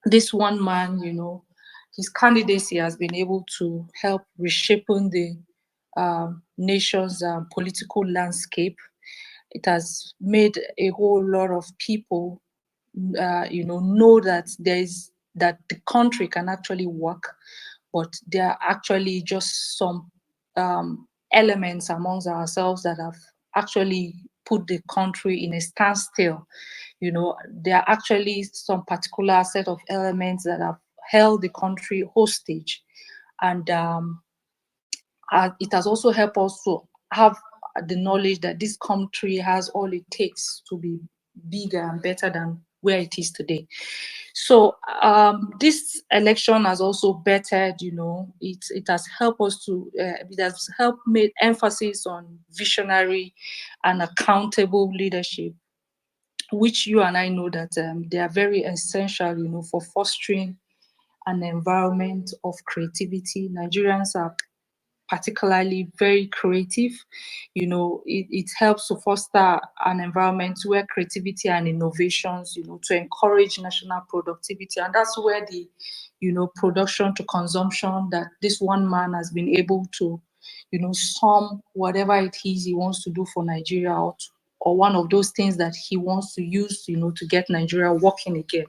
this one man, his candidacy has been able to help reshaping the nation's political landscape. It has made a whole lot of people, know that that the country can actually work, but there are actually just some elements amongst ourselves that have actually put the country in a standstill. There are actually some particular set of elements that have held the country hostage, and it has also helped us to have the knowledge that this country has all it takes to be bigger and better than where it is today. So this election has also bettered, it has helped us to, it has helped made emphasis on visionary and accountable leadership, which you and I know that they are very essential, for fostering an environment of creativity. Nigerians are particularly very creative. It helps to foster an environment where creativity and innovations, to encourage national productivity. And that's where the, production to consumption that this one man has been able to, sum whatever it is he wants to do for Nigeria, or one of those things that he wants to use, to get Nigeria working again.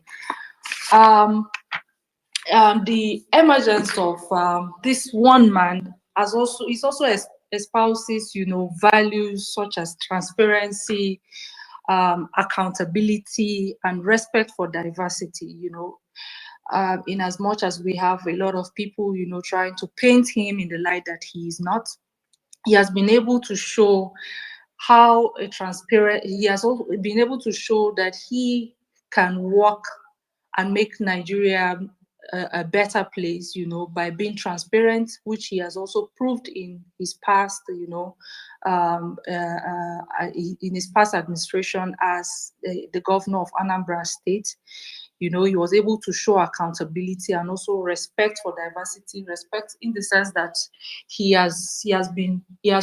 The emergence of this one man is also espouses, values such as transparency, accountability, and respect for diversity. In as much as we have a lot of people, trying to paint him in the light that he is not, he has been able to show how a transparent. He has also been able to show that he can work and make Nigeria a better place, by being transparent, which he has also proved in his past, in his past administration as the governor of Anambra State. He was able to show accountability and also respect for diversity, respect in the sense that he has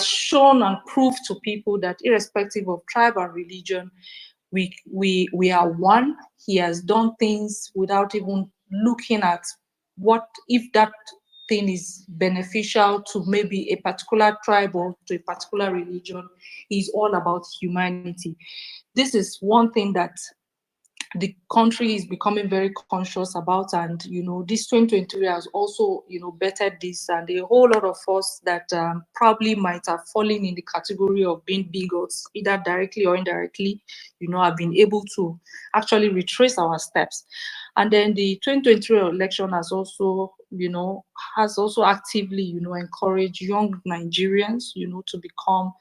shown and proved to people that irrespective of tribe and religion, we are one. He has done things without even looking at what if that thing is beneficial to maybe a particular tribe or to a particular religion. He's all about humanity. This is one thing that the country is becoming very conscious about, and this 2023 has also bettered this, and a whole lot of us that probably might have fallen in the category of being bigots either directly or indirectly, have been able to actually retrace our steps. And then the 2023 election has also actively encouraged young Nigerians to become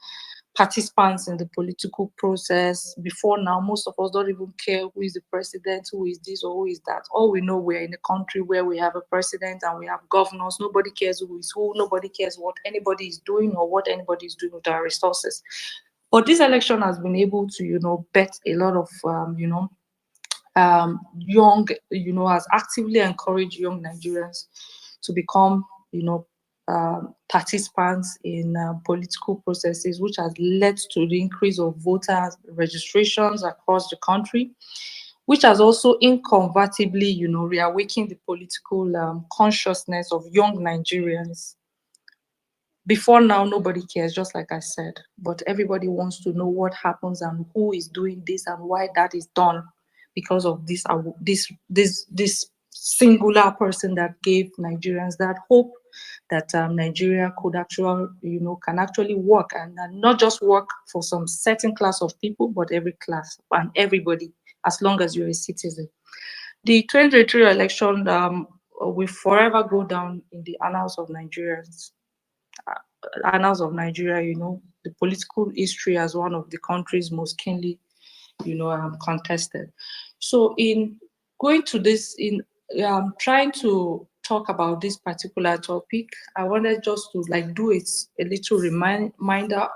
participants in the political process. Before now, most of us don't even care who is the president, who is this or who is that. All we know, we're in a country where we have a president and we have governors. Nobody cares who is who. Nobody cares what anybody is doing or what anybody is doing with our resources. But this election has been able to, bet a lot of, young, has actively encouraged young Nigerians to become, participants in political processes, which has led to the increase of voter registrations across the country, which has also inconvertibly, reawakened the political consciousness of young Nigerians. Before now, nobody cares, just like I said, but everybody wants to know what happens and who is doing this and why that is done because of this singular person that gave Nigerians that hope that Nigeria could actually, can actually work, and not just work for some certain class of people, but every class and everybody, as long as you're a citizen. The 2023 election will forever go down in the annals of Nigerians. Annals of Nigeria, the political history as one of the country's most keenly, contested. So in going to this, in trying to talk about this particular topic, I wanted just to do a little reminder,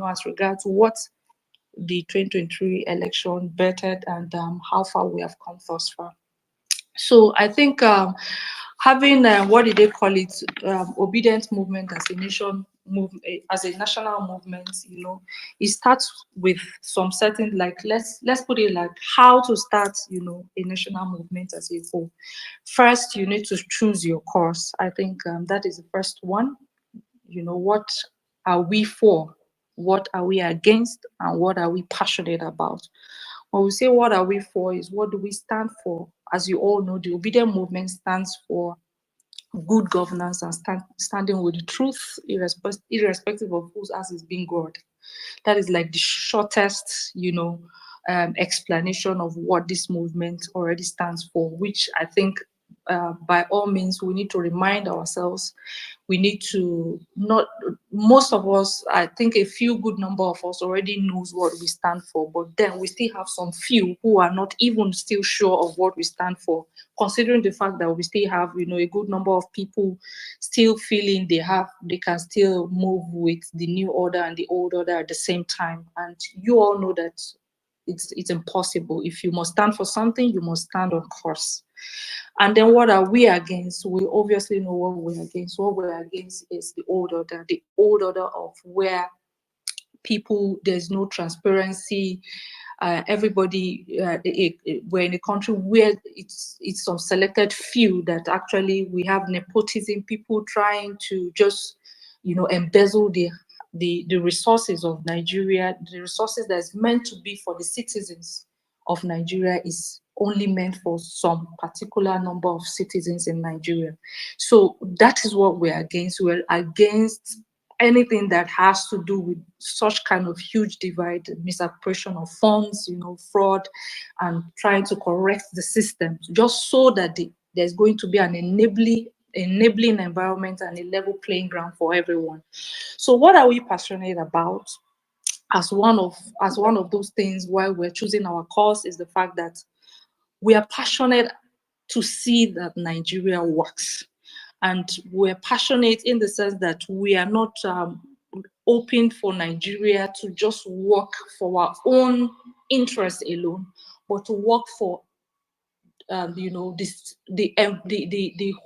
as regards to what the 2023 election bettered and how far we have come thus far. So I think having what did they call it, obedient movement as a nation as a national movement, it starts with some certain, like, let's put it like how to start, a national movement as a whole. First, you need to choose your course. I think that is the first one. What are we for? What are we against? And what are we passionate about? When we say what are we for, is what do we stand for? As you all know, the Obedient movement stands for good governance and standing with the truth, irrespective of whose ass is being God. That is like the shortest, explanation of what this movement already stands for, which I think by all means we need to remind ourselves. We need to not, most of us, I think a few good number of us already knows what we stand for, but then we still have some few who are not even still sure of what we stand for, considering the fact that we still have, a good number of people still feeling they can still move with the new order and the old order at the same time. And you all know that it's impossible. If you must stand for something, you must stand on course. And then what are we against? We obviously know what we're against. What we're against is the old order of where people, there's no transparency. Everybody, we're in a country where it's some selected few that actually we have nepotism, people trying to just, embezzle the resources of Nigeria. The resources that's meant to be for the citizens of Nigeria is only meant for some particular number of citizens in Nigeria. So that is what we're against. We're against anything that has to do with such kind of huge divide, misappropriation of funds, fraud, and trying to correct the system just so that there's going to be an enabling environment and a level playing ground for everyone. So what are we passionate about? As one of those things why we're choosing our course is the fact that we are passionate to see that Nigeria works. And we're passionate in the sense that we are not open for Nigeria to just work for our own interest alone, but to work for the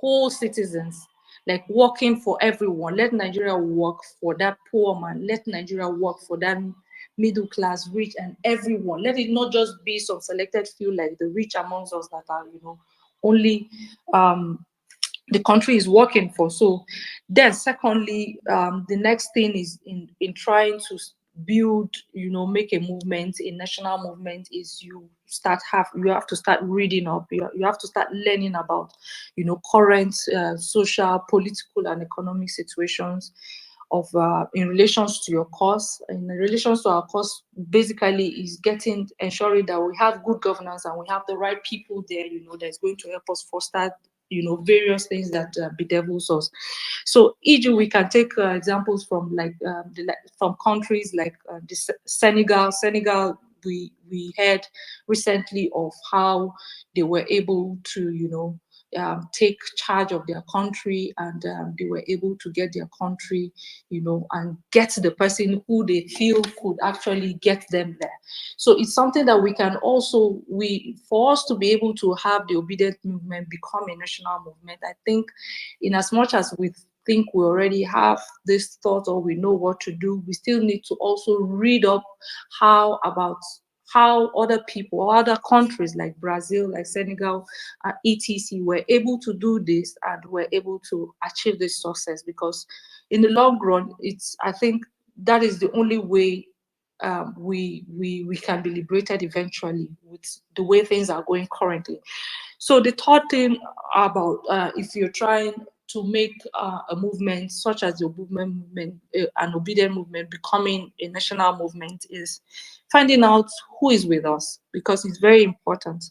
whole citizens, like working for everyone. Let Nigeria work for that poor man. Let Nigeria work for that middle class, rich, and everyone. Let it not just be some selected few like the rich amongst us that are, only the country is working for. So then secondly, the next thing is in trying to build, make a movement, a national movement, is you have to start reading up. You have to start learning about, current social, political, and economic situations of in relations to your course. In relations to our course, basically is ensuring that we have good governance and we have the right people there, that's going to help us foster, various things that bedevils us. So, e.g., we can take examples from from countries like Senegal. We heard recently of how they were able to, take charge of their country, and they were able to get their country, and get the person who they feel could actually get them there. So it's something that we can also, for us to be able to have the Obedient movement become a national movement, I think in as much as we think we already have this thought or we know what to do, we still need to also read up how other people, other countries like Brazil, like Senegal, etc., were able to do this and were able to achieve this success. Because in the long run, I think that is the only way we can be liberated eventually with the way things are going currently. So the third thing about if you're trying to make a movement such as the movement, an Obedient movement becoming a national movement, is finding out who is with us, because it's very important.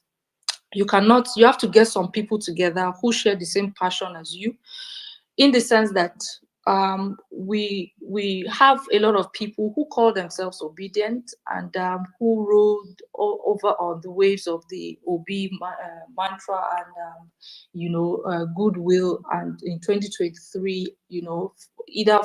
You have to get some people together who share the same passion as you, in the sense that we have a lot of people who call themselves obedient, and who rode over on the waves of the mantra, and goodwill. And in 2023, either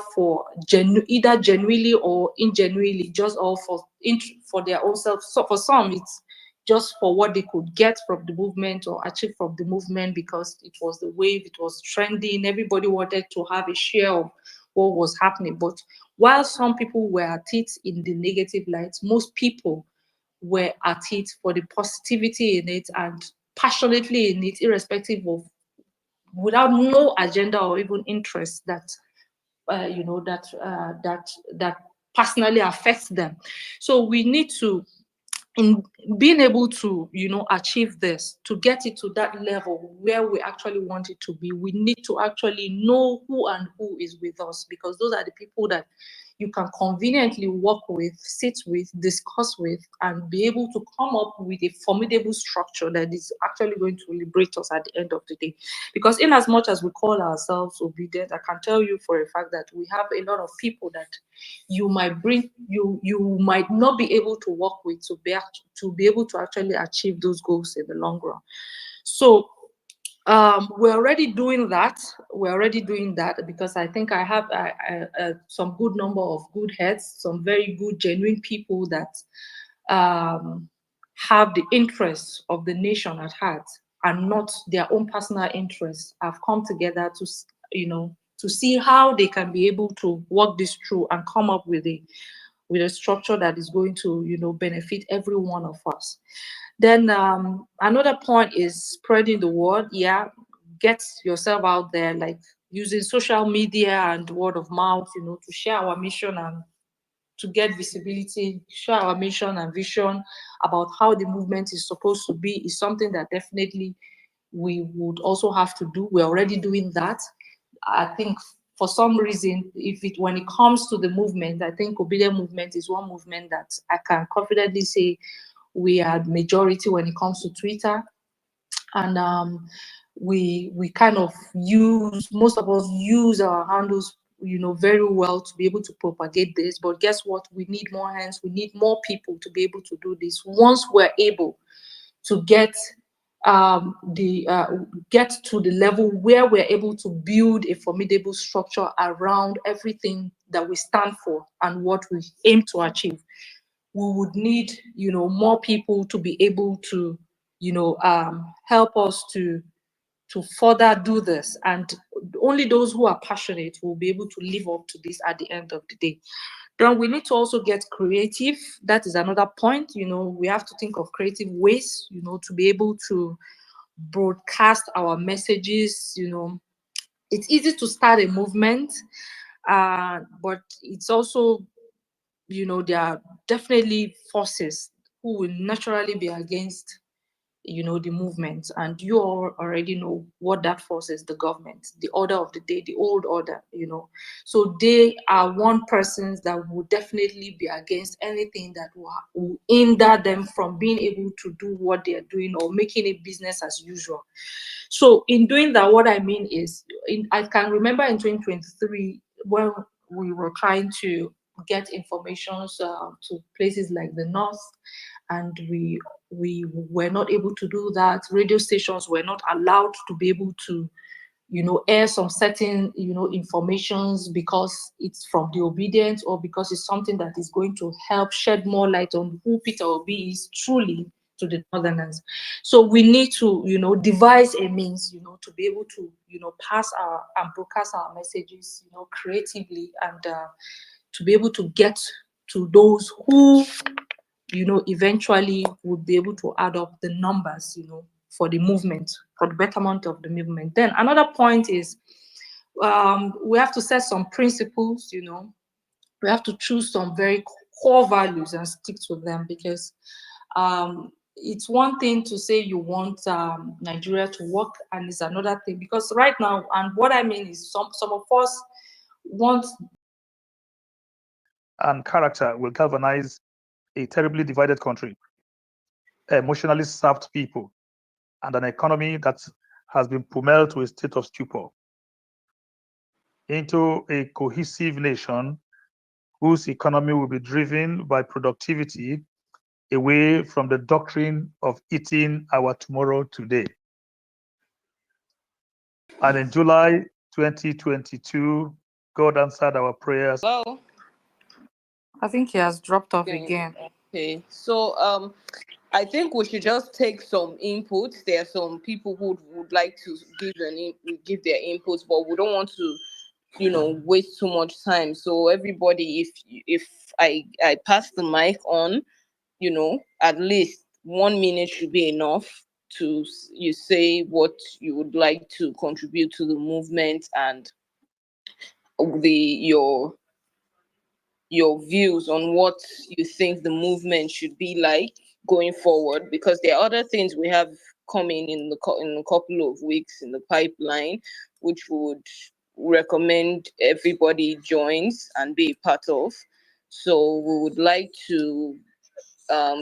genuinely or ingenuinely, just all for their own self. So for some, it's just for what they could get from the movement or achieve from the movement, because it was the wave, it was trending, everybody wanted to have a share of what was happening. But while some people were at it in the negative light, most people were at it for the positivity in it and passionately in it, irrespective of, without no agenda or even interest that that personally affects them. So we need to, in being able to achieve this, to get it to that level where we actually want it to be, we need to actually know who and who is with us, because those are the people that you can conveniently work with, sit with, discuss with, and be able to come up with a formidable structure that is actually going to liberate us at the end of the day. Because in as much as we call ourselves obedient, I can tell you for a fact that we have a lot of people that you might not be able to work with to be able to actually achieve those goals in the long run. So we're already doing that. Because I think I have some good number of good heads, some very good, genuine people that have the interests of the nation at heart and not their own personal interests, have come together to, to see how they can be able to work this through and come up with a structure that is going to, benefit every one of us. Then another point is spreading the word. Yeah, get yourself out there, like using social media and word of mouth, to share our mission and to get visibility, share our mission and vision about how the movement is supposed to be, is something that definitely we would also have to do. We're already doing that. I think for some reason, when it comes to the movement, I think Obedient Movement is one movement that I can confidently say we are majority when it comes to Twitter. And we kind of most of us use our handles very well to be able to propagate this. But guess what? We need more hands. We need more people to be able to do this. Once we're able to get to the level where we're able to build a formidable structure around everything that we stand for and what we aim to achieve, we would need more people to be able to help us to further do this. And only those who are passionate will be able to live up to this at the end of the day. Then we need to also get creative. That is another point. We have to think of creative ways, to be able to broadcast our messages. It's easy to start a movement, but it's also, there are definitely forces who will naturally be against the movement. And you all already know what that force is: the government, the order of the day, the old order. So they are one persons that will definitely be against anything that will hinder them from being able to do what they are doing or making it business as usual. So in doing that, what I mean is, I can remember in 2023 when we were trying to get information to places like the north, and we were not able to do that. Radio stations were not allowed to be able to air some certain informations because it's from the obedient, or because it's something that is going to help shed more light on who Peter Obi is truly to the northerners. So we need to devise a means to be able to pass and broadcast our messages creatively, and to be able to get to those who eventually would be able to add up the numbers for the movement, for the betterment of the movement. Then another point is, we have to set some principles. We have to choose some very core values and stick to them, because it's one thing to say you want Nigeria to work, and it's another thing, because right now, and what I mean is, some of us want, and character will galvanize a terribly divided country, emotionally sapped people, and an economy that has been pummeled to a state of stupor, into a cohesive nation whose economy will be driven by productivity, away from the doctrine of eating our tomorrow today. And in July 2022, God answered our prayers. Hello? I think he has dropped off again. Okay, so I think we should just take some inputs. There are some people who would like to give their inputs, but we don't want to waste too much time. So everybody, if I pass the mic on, at least 1 minute should be enough to you say what you would like to contribute to the movement and the your views on what you think the movement should be like going forward, because there are other things we have coming in in a couple of weeks in the pipeline, which would recommend everybody joins and be a part of. So we would like to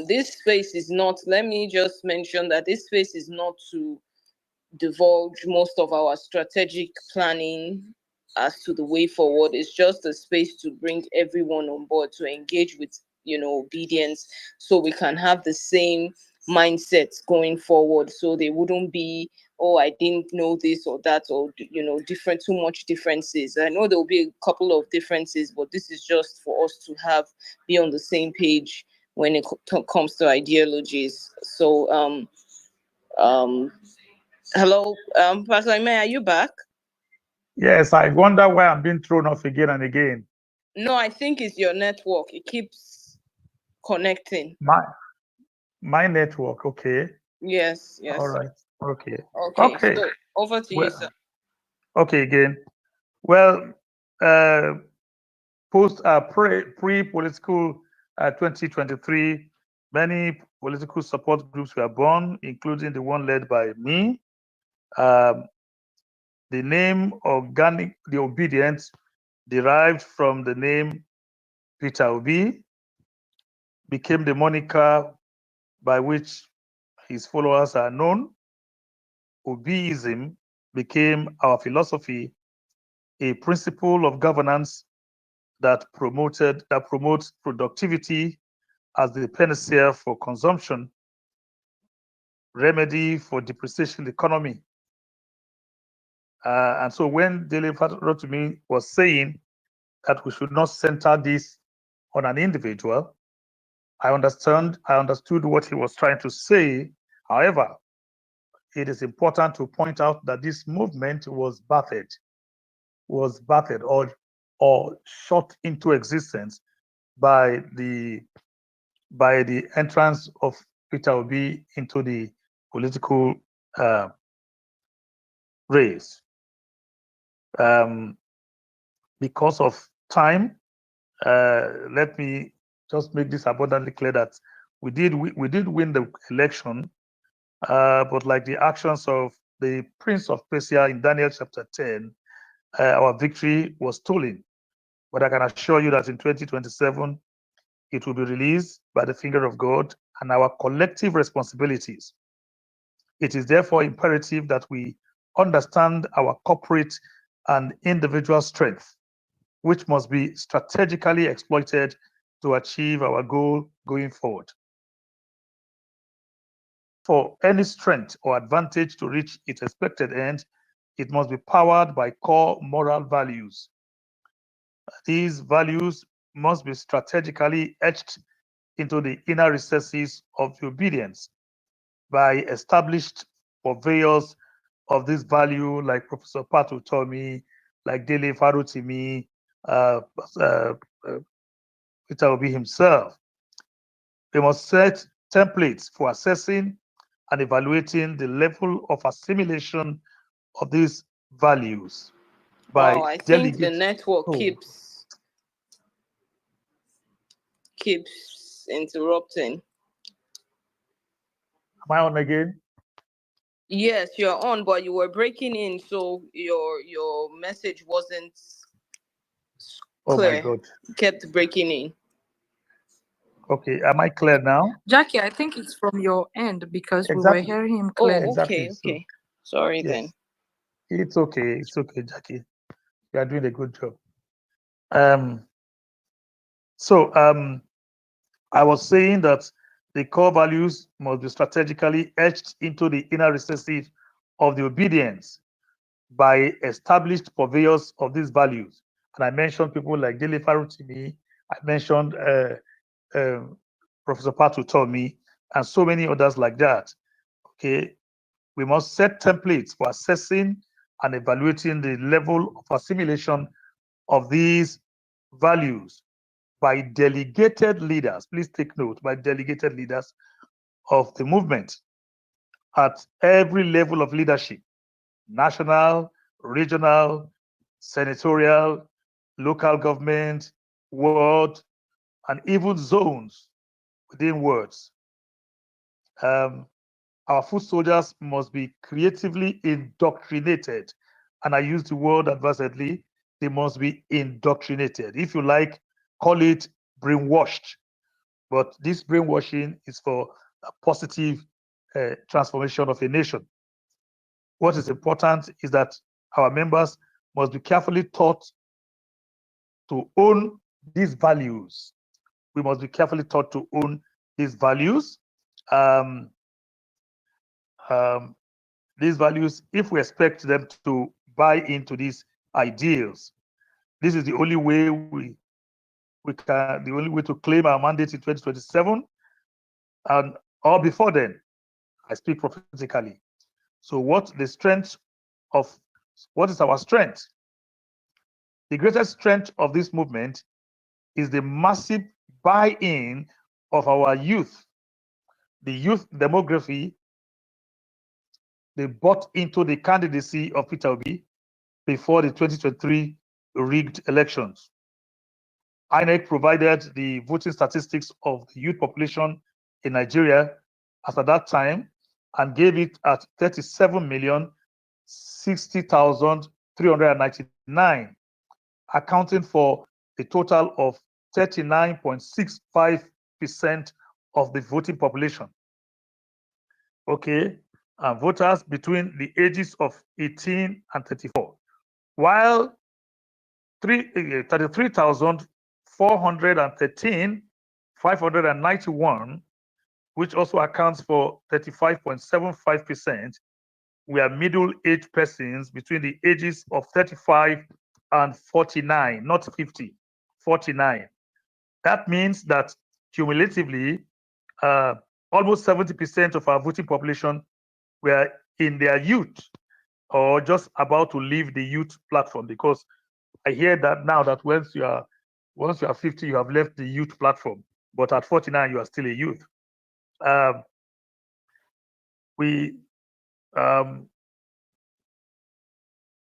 this space is not, let me just mention that this space is not to divulge most of our strategic planning as to the way forward. It's just a space to bring everyone on board to engage with, obedience, so we can have the same mindsets going forward. So they wouldn't be, oh, I didn't know this or that, or different, too much differences. I know there will be a couple of differences, but this is just for us to be on the same page when it comes to ideologies. So um hello, Pastor Ime, are you back? Yes, I wonder why I'm being thrown off again and again. No, I think it's your network. It keeps connecting. My network, okay. Yes. All right. Okay. Okay. So over to you, sir. Okay, again. Well, pre-political 2023, many political support groups were born, including the one led by me. The name Organic, the Obedient, derived from the name Peter Obi, became the moniker by which his followers are known. Obiism became our philosophy, a principle of governance that promotes productivity as the panacea for consumption, remedy for depreciation economy. And so when Dele Farotimi was saying that we should not center this on an individual, I understood what he was trying to say. However, it is important to point out that this movement was birthed or shot into existence by the entrance of Peter Obi into the political race. Because of time, let me just make this abundantly clear that we did win the election, but like the actions of the Prince of Persia in Daniel chapter 10, our victory was stolen. But I can assure you that in 2027, it will be released by the finger of God and our collective responsibilities. It is therefore imperative that we understand our corporate and individual strength, which must be strategically exploited to achieve our goal going forward. For any strength or advantage to reach its expected end, it must be powered by core moral values. These values must be strategically etched into the inner recesses of the obedience by established purveyors of this value, like Professor Utomi, like Dele Farotimi, Peter Obi himself. They must set templates for assessing and evaluating the level of assimilation of these values by Wow, I think the network keeps interrupting. Am I on again? Yes, you're on, but you were breaking in, so your message wasn't clear. Oh my God. You kept breaking in. Okay, am I clear now? Jackie, I think it's from your end because we were hearing him clearly. Okay. Sorry, yes. Then. It's okay, Jackie. You are doing a good job. I was saying that the core values must be strategically etched into the inner recesses of the obedience by established purveyors of these values. And I mentioned people like Dele Farotimi, I mentioned Professor Utomi, and so many others like that. Okay, we must set templates for assessing and evaluating the level of assimilation of these values by delegated leaders. Please take note, by delegated leaders of the movement at every level of leadership: national, regional, senatorial, local government, ward, and even zones within wards. Our foot soldiers must be creatively indoctrinated. And I use the word advisedly, they must be indoctrinated. If you like, call it brainwashed. But this brainwashing is for a positive transformation of a nation. What is important is that our members must be carefully taught to own these values. We must be carefully taught to own these values. These values, if we expect them to buy into these ideals, this is the only way the only way to claim our mandate in 2027, and or before then. I speak prophetically. So, what is our strength? The greatest strength of this movement is the massive buy-in of our youth. The youth demography, they bought into the candidacy of Peter Obi before the 2023 rigged elections. INEC provided the voting statistics of the youth population in Nigeria as at that time and gave it at 37,060,399, accounting for a total of 39.65% of the voting population. Okay, and voters between the ages of 18 and 34, while 33,413,591, which also accounts for 35.75%, were middle-aged persons between the ages of 35 and 49, not 50, 49. That means that cumulatively, almost 70% of our voting population were in their youth or just about to leave the youth platform, because I hear that now that once you are 50, you have left the youth platform, but at 49, you are still a youth. We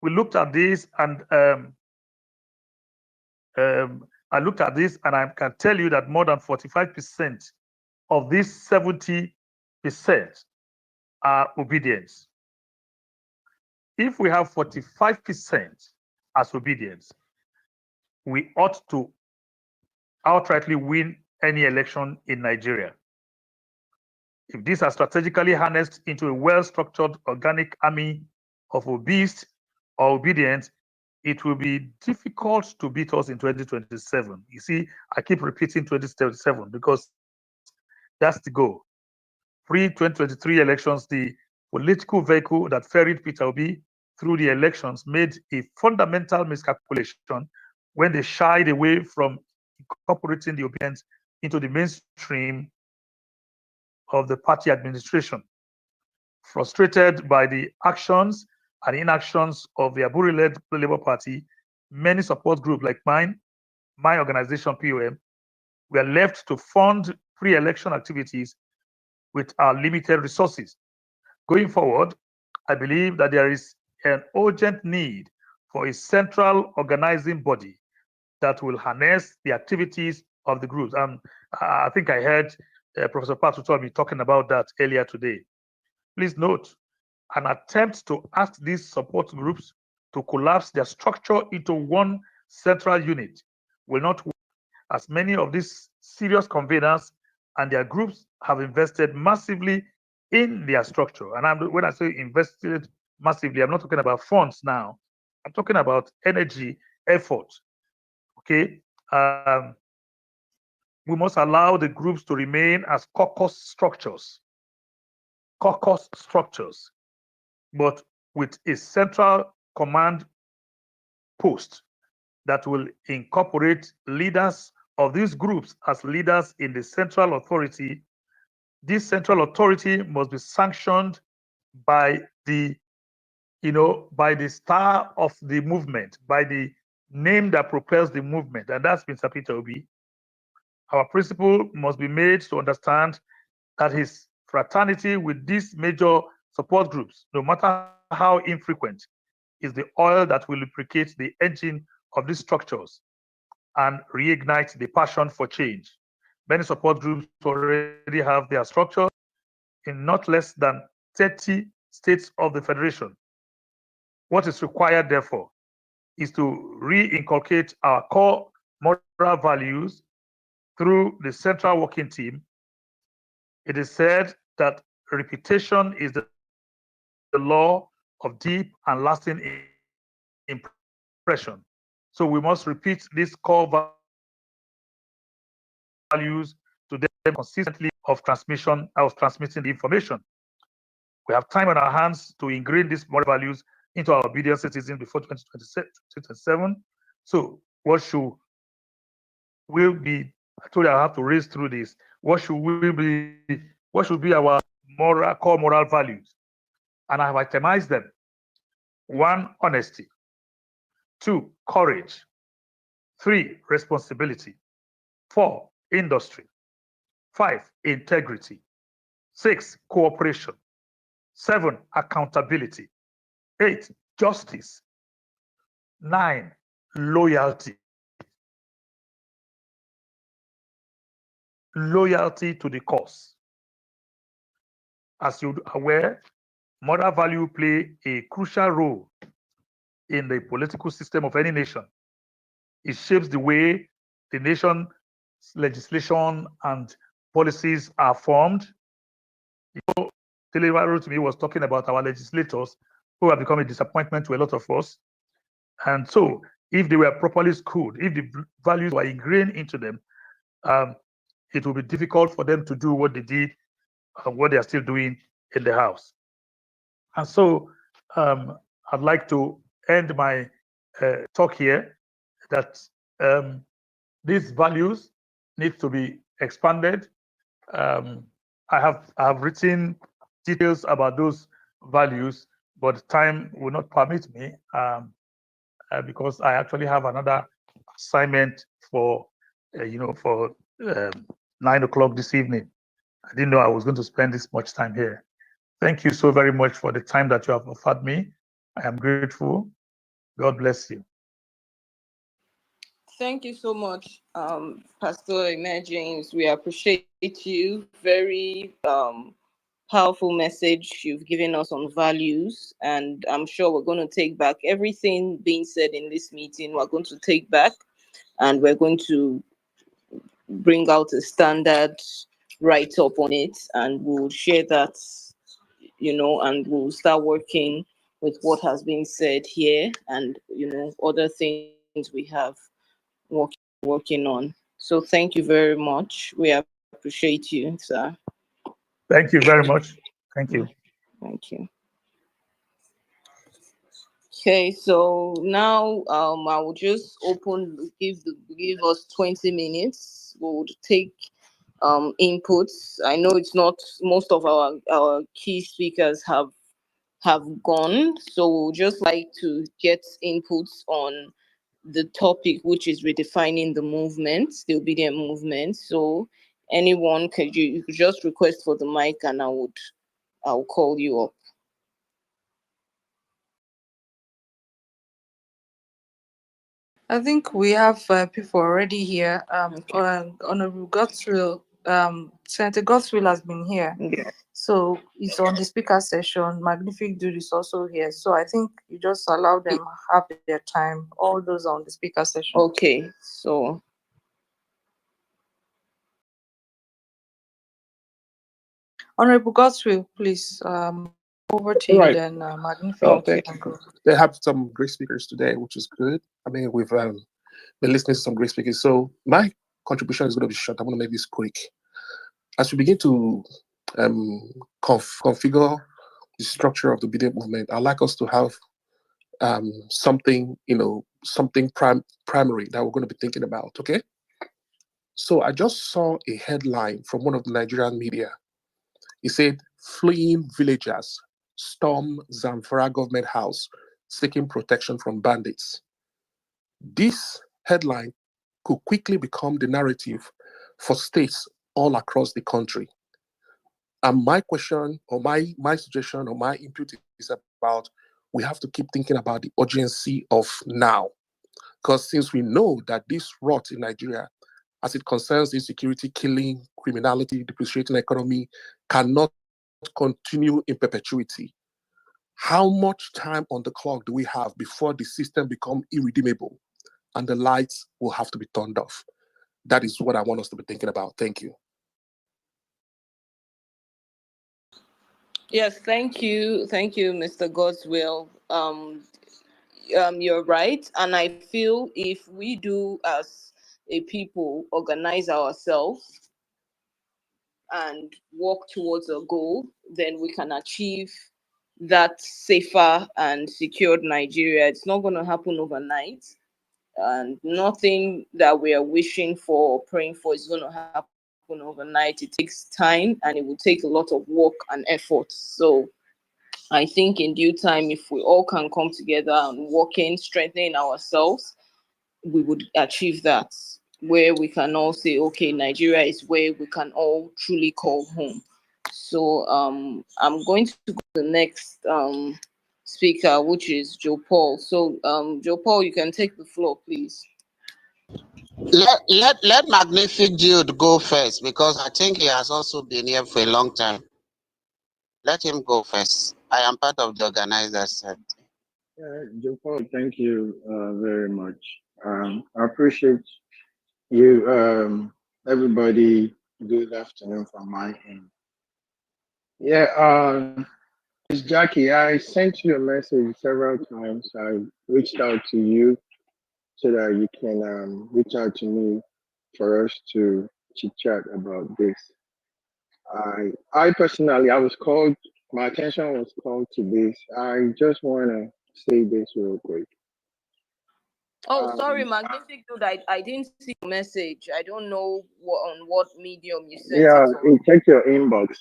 looked at this, and I looked at this, and I can tell you that more than 45% of these 70% are obedience. If we have 45% as obedience, we ought to outrightly win any election in Nigeria. If these are strategically harnessed into a well-structured organic army of obese or obedient, it will be difficult to beat us in 2027. You see, I keep repeating 2027 because that's the goal. Pre-2023 elections, the political vehicle that ferried Peter Obi through the elections made a fundamental miscalculation when they shied away from incorporating the obedience into the mainstream of the party administration. Frustrated by the actions and inactions of the Aburi-led Labour Party, many support groups like mine, my organization POM, were left to fund pre-election activities with our limited resources. Going forward, I believe that there is an urgent need for a central organizing body that will harness the activities of the groups. I think I heard Professor Utomi talking about that earlier today. Please note, an attempt to ask these support groups to collapse their structure into one central unit will not work, as many of these serious conveners and their groups have invested massively in their structure. And when I say invested massively, I'm not talking about funds now. I'm talking about energy, effort. Okay, we must allow the groups to remain as caucus structures, but with a central command post that will incorporate leaders of these groups as leaders in the central authority. This central authority must be sanctioned by the, by the star of the movement, by the name that propels the movement, and that's Mr. Peter Obi. Our principle must be made to understand that his fraternity with these major support groups, no matter how infrequent, is the oil that will lubricate the engine of these structures and reignite the passion for change. Many support groups already have their structures in not less than 30 states of the Federation. What is required, therefore, is to re-inculcate our core moral values through the central working team. It is said that repetition is the law of deep and lasting impression. So we must repeat these core values to them consistently of transmitting the information. We have time on our hands to ingrain these moral values into our obedient citizens before 2027. So what will be, I told you I have to race through this. What should be our core moral values? And I have itemized them. 1, honesty. 2, courage. 3, responsibility. 4, industry. 5, integrity. 6, cooperation. 7, accountability. 8, justice. 9, loyalty. Loyalty to the cause. As you're aware, moral value play a crucial role in the political system of any nation. It shapes the way the nation's legislation and policies are formed. Dele Farotimi was talking about our legislators who have become a disappointment to a lot of us. And so, if they were properly schooled, if the values were ingrained into them, it will be difficult for them to do what they did, what they are still doing in the House. And so, I'd like to end my talk here that these values need to be expanded. I have written details about those values, but time will not permit me because I actually have another assignment for for 9 o'clock this evening. I didn't know I was going to spend this much time here. Thank you so very much for the time that you have offered me. I am grateful. God bless you. Thank you so much, Pastor Ime-James. We appreciate you. Very powerful message you've given us on values, and I'm sure we're going to take back everything being said in this meeting. We're going to take back, and we're going to bring out a standard write-up on it, and we'll share that, and we'll start working with what has been said here, and other things we have working on. So thank you very much. We appreciate you, sir. Thank you very much. Thank you. Thank you. Okay, so now I will just give us 20 minutes. We'll take inputs. I know it's not most of our key speakers have gone, so we'll just like to get inputs on the topic, which is redefining the movement, the obedient movement. So anyone, you could just request for the mic and I'll call you up. I think we have people already here. Honorable Godswill, Senator Godswill has been here. Yeah. So it's on the speaker session. Magnific Dude is also here. So I think you just allow them have their time. All those on the speaker session. Okay, so Honorable Godswill, please, over to you then, Magnific. Oh, thank you. They have some great speakers today, which is good. I mean, we've been listening to some great speakers. So my contribution is going to be short. I'm going to make this quick. As we begin to configure the structure of the obedient movement, I'd like us to have something, something primary that we're going to be thinking about, okay? So I just saw a headline from one of the Nigerian media. It said, fleeing villagers storm Zamfara government house seeking protection from bandits. This headline could quickly become the narrative for states all across the country. And my question, or my suggestion, or my input is about, we have to keep thinking about the urgency of now. Because since we know that this rot in Nigeria, as it concerns insecurity, killing, criminality, depreciating economy, cannot continue in perpetuity. How much time on the clock do we have before the system becomes irredeemable and the lights will have to be turned off? That is what I want us to be thinking about. Thank you. Yes, thank you, Mr. Godswill. You're right, and I feel if we do as a people organize ourselves and work towards a goal, then we can achieve that safer and secured Nigeria. It's not going to happen overnight, and nothing that we are wishing for or praying for is going to happen overnight. It takes time and it will take a lot of work and effort. So I think in due time, if we all can come together and work in strengthening ourselves, we would achieve that, where we can all say, okay, Nigeria is where we can all truly call home. So I'm going to go to the next speaker, which is Joe Paul. So Joe Paul, you can take the floor, please. Let Magnific Jude go first, because I think he has also been here for a long time. Let him go first. I am part of the organizers. Joe Paul, thank you very much. I appreciate you, everybody. Good afternoon from my end. Yeah, Ms. Jackie, I sent you a message several times. I reached out to you so that you can reach out to me for us to chit chat about this. I personally, I was called. My attention was called to this. I just want to say this real quick. Oh, sorry, Magnific Dude, I didn't see your message. I don't know on what medium you sent Yeah, it on. check your inbox.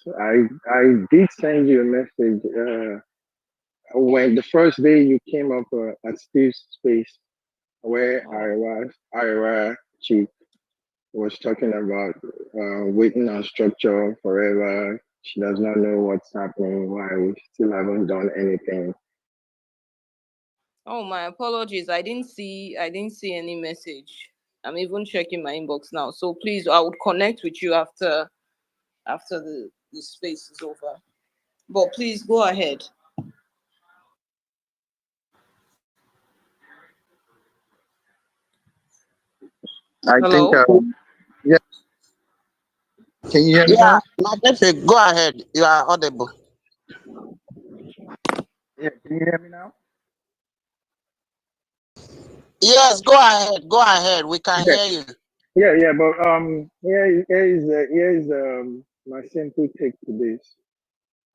I did send you a message when the first day you came up at Steve's space, where Ira Chief was talking about waiting on structure forever. She does not know what's happening, why we still haven't done anything. Oh, my apologies. I didn't see any message. I'm even checking my inbox now. So please, I would connect with you after the space is over. But please go ahead. I think, Hello? yeah. Can you hear me Yeah, now? Magnific, go ahead. You are audible. Yeah, can you hear me now? Yes, go ahead. Go ahead. We can Okay. hear you. Yeah, but here is my simple take to this.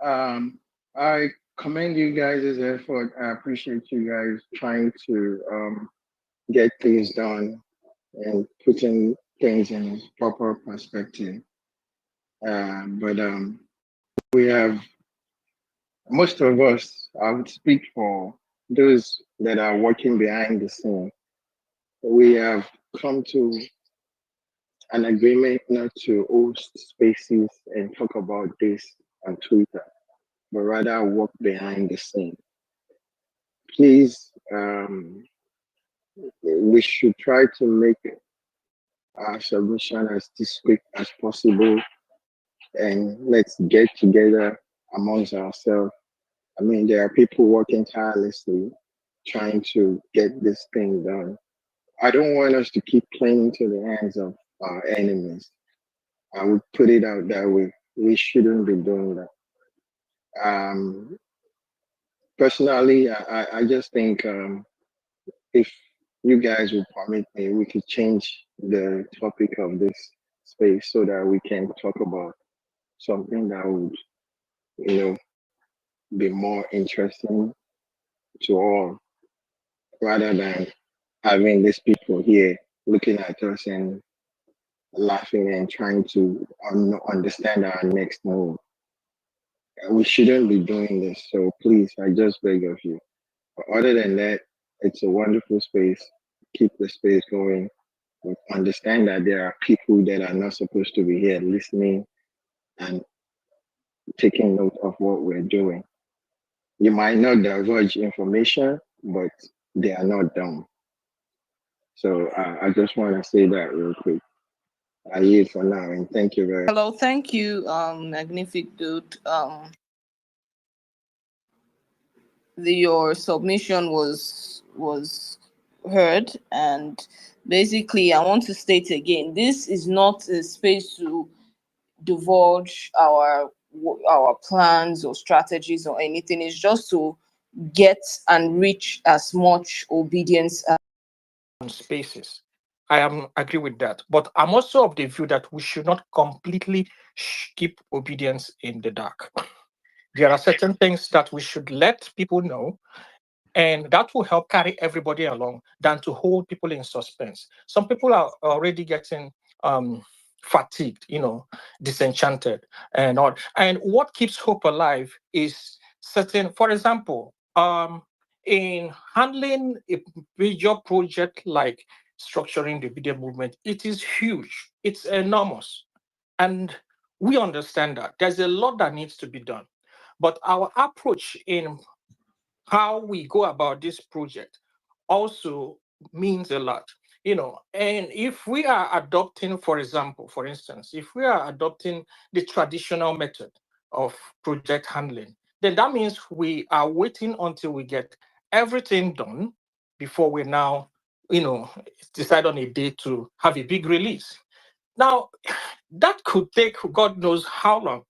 I commend you guys' effort. I appreciate you guys trying to get things done and putting things in proper perspective. But we have, most of us, I would speak for those that are working behind the scene. We have come to an agreement not to host spaces and talk about this on Twitter, but rather work behind the scene. Please, we should try to make our submission as this quick as possible, and let's get together amongst ourselves. I mean, there are people working tirelessly trying to get this thing done. I don't want us to keep playing into the hands of our enemies. I would put it out that way. We shouldn't be doing that. Um, Personally, I just think if you guys would permit me, we could change the topic of this space so that we can talk about something that would, you know, be more interesting to all, rather than having these people here looking at us and laughing and trying to understand our next move. We shouldn't be doing this. So please, I just beg of you. But other than that, it's a wonderful space. keep the space going. But understand that there are people that are not supposed to be here listening and taking note of what we're doing. You might not divulge information, but they are not dumb. So I just want to say that real quick. I yield for now, and thank you very much. Hello, thank you, magnific dude. Your submission was heard, and basically I want to state again, this is not a space to divulge our plans or strategies or anything. It's just to get and reach as much obedience as spaces. I am agree with that, but I'm also of the view that we should not completely keep obedience in the dark. There are certain things that we should let people know, and that will help carry everybody along than to hold people in suspense. Some people are already getting fatigued, disenchanted and all. And what keeps hope alive is certain, for example, in handling a major project like structuring the video movement, it is huge, it's enormous. And we understand that there's a lot that needs to be done. But our approach in how we go about this project also means a lot, and if we are adopting, for instance, if we are adopting the traditional method of project handling, then that means we are waiting until we get everything done before we now, decide on a day to have a big release. Now, that could take God knows how long.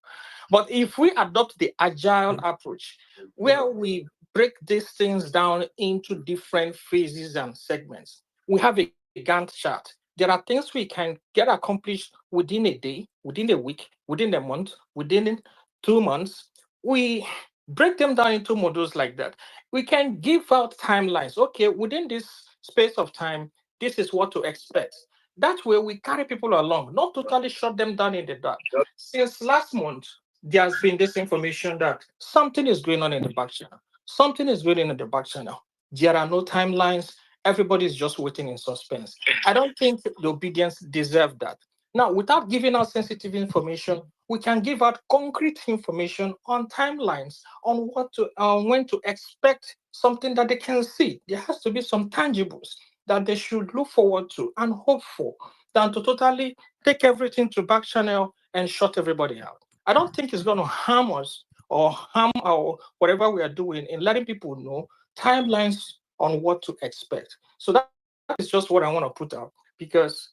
But if we adopt the agile approach, where we break these things down into different phases and segments, we have a Gantt chart. There are things we can get accomplished within a day, within a week, within a month, within 2 months. We break them down into modules like that. We can give out timelines. Okay, within this space of time, this is what to expect. That way, we carry people along, not totally shut them down in the dark. Since last month, there's been this information that something is going on in the back channel. Something is going on in the back channel. There are no timelines. Everybody's just waiting in suspense. I don't think the obedience deserve that. Now, without giving out sensitive information, we can give out concrete information on timelines, on what to, when to expect something that they can see. There has to be some tangibles that they should look forward to and hope for, than to totally take everything to back channel and shut everybody out. I don't think it's going to harm us or harm our whatever we are doing in letting people know timelines on what to expect. So that is just what I want to put out, because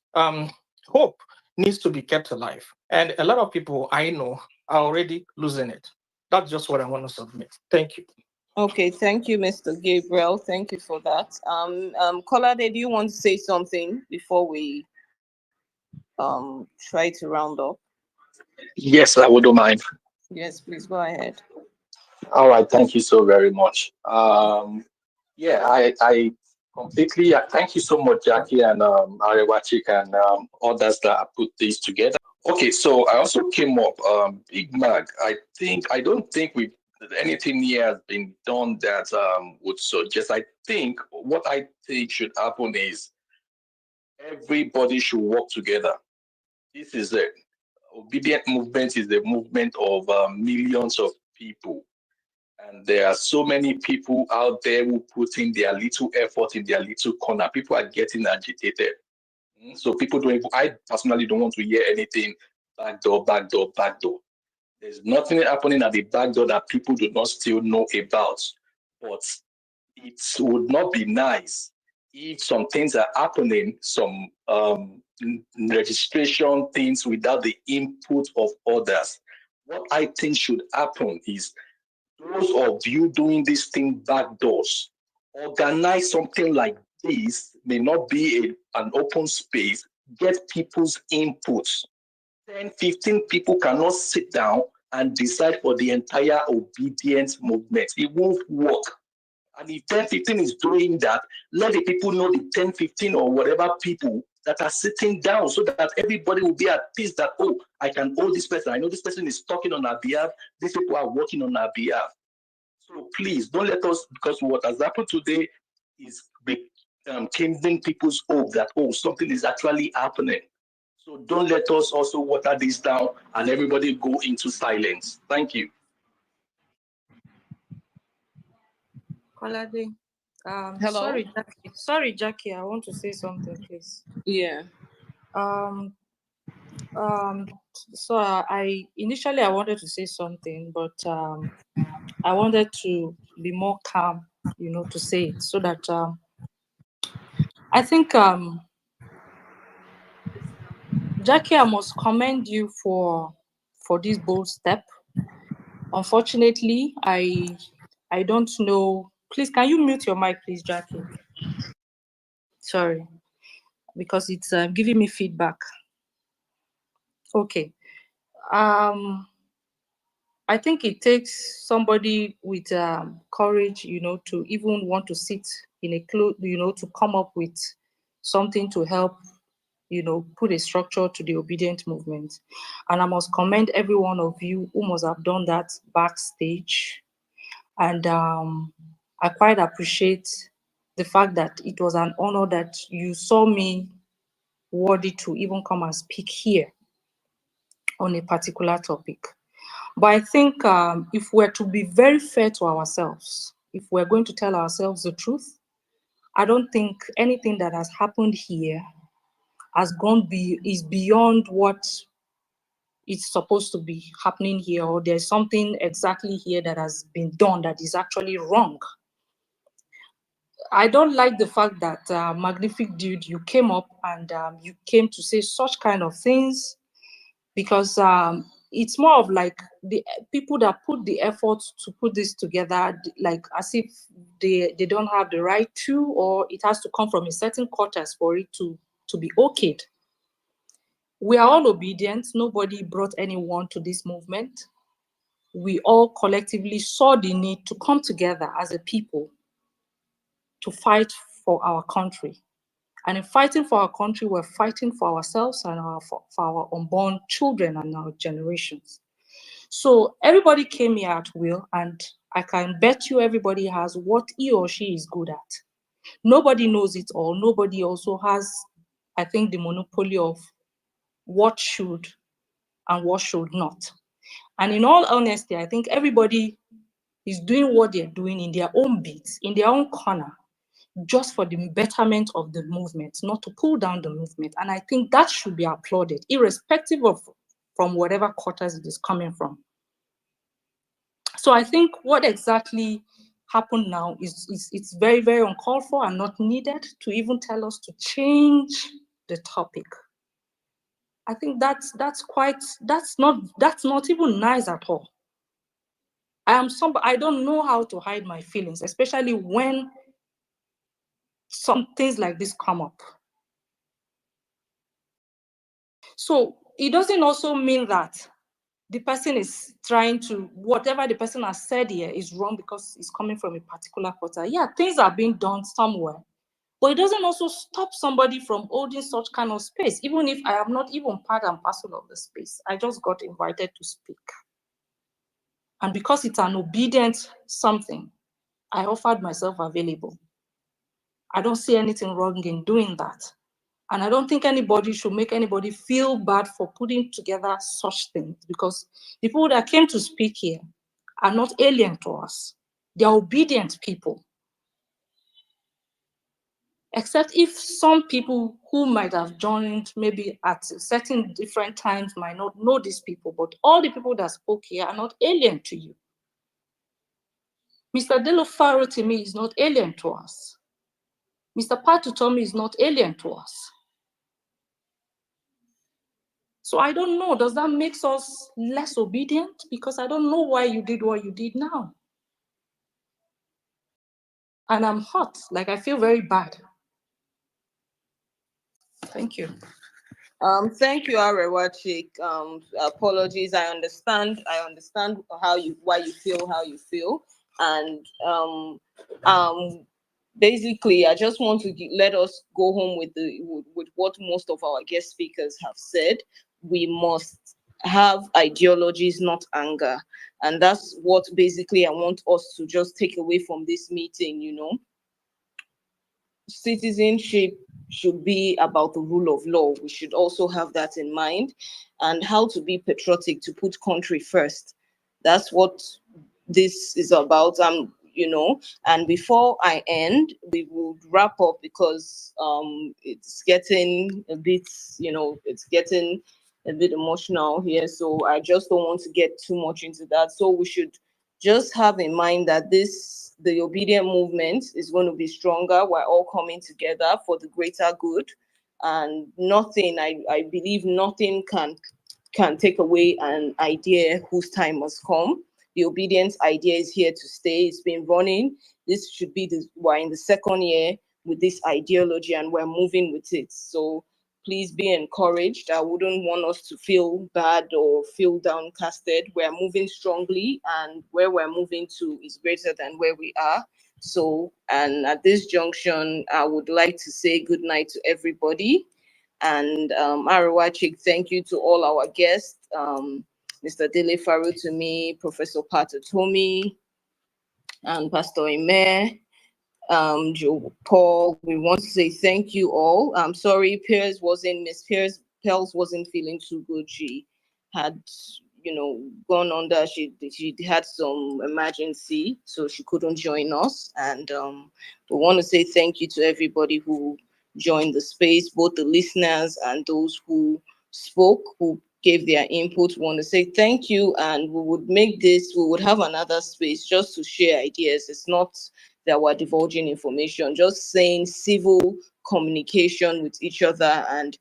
hope needs to be kept alive. And a lot of people I know are already losing it. That's just what I want to submit. Thank you. Okay, thank you, Mr. Gabriel. Thank you for that. Kolade, do you want to say something before we try to round up? Yes, I wouldn't mind. Yes, please go ahead. All right, thank you so very much. Yeah, I completely thank you so much, Jackie and Arewachik and others that put this together. Okay, so I also came up, Big Mag. I don't think anything here has been done that would suggest. I think what I think should happen is everybody should work together. This is it. Obedient movement is the movement of millions of people. And there are so many people out there who put in their little effort in their little corner. People are getting agitated. So people don't even, I personally don't want to hear anything backdoor, backdoor, backdoor. There's nothing happening at the back door that people do not still know about. But it would not be nice if some things are happening, some registration things without the input of others. What I think should happen is those of you doing this thing backdoors, organize something like this, may not be an open space, get people's inputs. 10, 15 people cannot sit down and decide for the entire obedience movement. It won't work. And if 10, 15 is doing that, let the people know the 10, 15 or whatever people that are sitting down, so that everybody will be at peace that, oh, I can hold this person. I know this person is talking on our behalf. These people are working on our behalf. So please don't let us, because what has happened today is kindling people's hope that, oh, something is actually happening. So don't let us also water this down and everybody go into silence. Thank you. Kolade. Hello? Sorry, Jackie. I want to say something, please. Yeah. Um, so I initially I wanted to say something, but I wanted to be more calm, to say it, so that I think Jackie, I must commend you for this bold step. Unfortunately, I don't know. Please, can you mute your mic, please, Jackie? Sorry, because it's giving me feedback. Okay. I think it takes somebody with courage, to even want to sit in a to come up with something to help, put a structure to the ObiDient movement. And I must commend every one of you who must have done that backstage. And I quite appreciate the fact that it was an honor that you saw me worthy to even come and speak here on a particular topic. But I think if we're to be very fair to ourselves, if we're going to tell ourselves the truth, I don't think anything that has happened here is beyond what it's supposed to be happening here, or there's something exactly here that has been done that is actually wrong. I don't like the fact that Magnific Dude, you came up and you came to say such kind of things, because it's more of like the people that put the effort to put this together, like as if they don't have the right to, or it has to come from a certain quarters for it to be okayed. We are all obedient. Nobody brought anyone to this movement. We all collectively saw the need to come together as a people to fight for our country. And in fighting for our country, we're fighting for ourselves and for our unborn children and our generations. So everybody came here at will, and I can bet you everybody has what he or she is good at. Nobody knows it all. Nobody also has, I think, the monopoly of what should and what should not. And in all honesty, I think everybody is doing what they're doing in their own beats, in their own corner, just for the betterment of the movement, not to pull down the movement. And I think that should be applauded, irrespective of from whatever quarters it is coming from. So I think what exactly happened now is it's very, very uncalled for and not needed to even tell us to change the topic. I think that's not even nice at all. I don't know how to hide my feelings, especially when some things like this come up. So it doesn't also mean that the person is trying to, whatever the person has said here is wrong because it's coming from a particular quarter. Yeah, things are being done somewhere, but it doesn't also stop somebody from holding such kind of space, even if I am not even part and parcel of the space. I just got invited to speak. And because it's an obedient something, I offered myself available. I don't see anything wrong in doing that. And I don't think anybody should make anybody feel bad for putting together such things, because the people that came to speak here are not alien to us. They are obedient people. Except if some people who might have joined maybe at certain different times might not know these people, but all the people that spoke here are not alien to you. Mr. Dele Farotimi is not alien to us. Mr. Utomi is not alien to us. So I don't know, does that make us less obedient? Because I don't know why you did what you did now. And I'm hot, like I feel very bad. Thank you. Thank you, Arewachik. Apologies. I understand why you feel how you feel. And basically, I just want to let us go home with what most of our guest speakers have said. We must have ideologies, not anger. And that's what basically I want us to just take away from this meeting, citizenship should be about the rule of law. We should also have that in mind, and how to be patriotic, to put country first. That's what this is about. And before I end, we will wrap up because it's getting a bit, it's getting a bit emotional here. So I just don't want to get too much into that. So we should just have in mind that the obedient movement is going to be stronger. We're all coming together for the greater good, and nothing, I believe nothing can take away an idea whose time has come. The obedience idea is here to stay. It's been running. This should be we're in the second year with this ideology, and we're moving with it. So please be encouraged. I wouldn't want us to feel bad or feel downcasted. We're moving strongly, and where we're moving to is greater than where we are. So, and at this junction, I would like to say good night to everybody. And Arewachik, thank you to all our guests, Mr. Dele Farotimi, Professor Utomi, and Pastor Ime, Joe Paul. We want to say thank you all. I'm sorry, Miss Pearls wasn't feeling too good. She had, gone under. She had some emergency, so she couldn't join us. And we want to say thank you to everybody who joined the space, both the listeners and those who spoke, who gave their input. We want to say thank you, and we would have another space just to share ideas. It's not that we're divulging information, just saying civil communication with each other and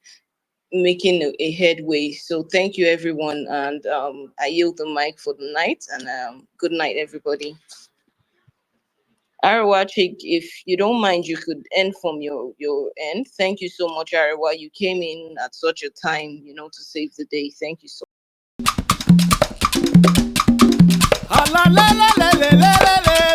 making a headway. So thank you, everyone, and I yield the mic for the night, and good night, everybody. Arewachik, if you don't mind, you could end from your end. Thank you so much, Arewa. You came in at such a time, to save the day. Thank you so much.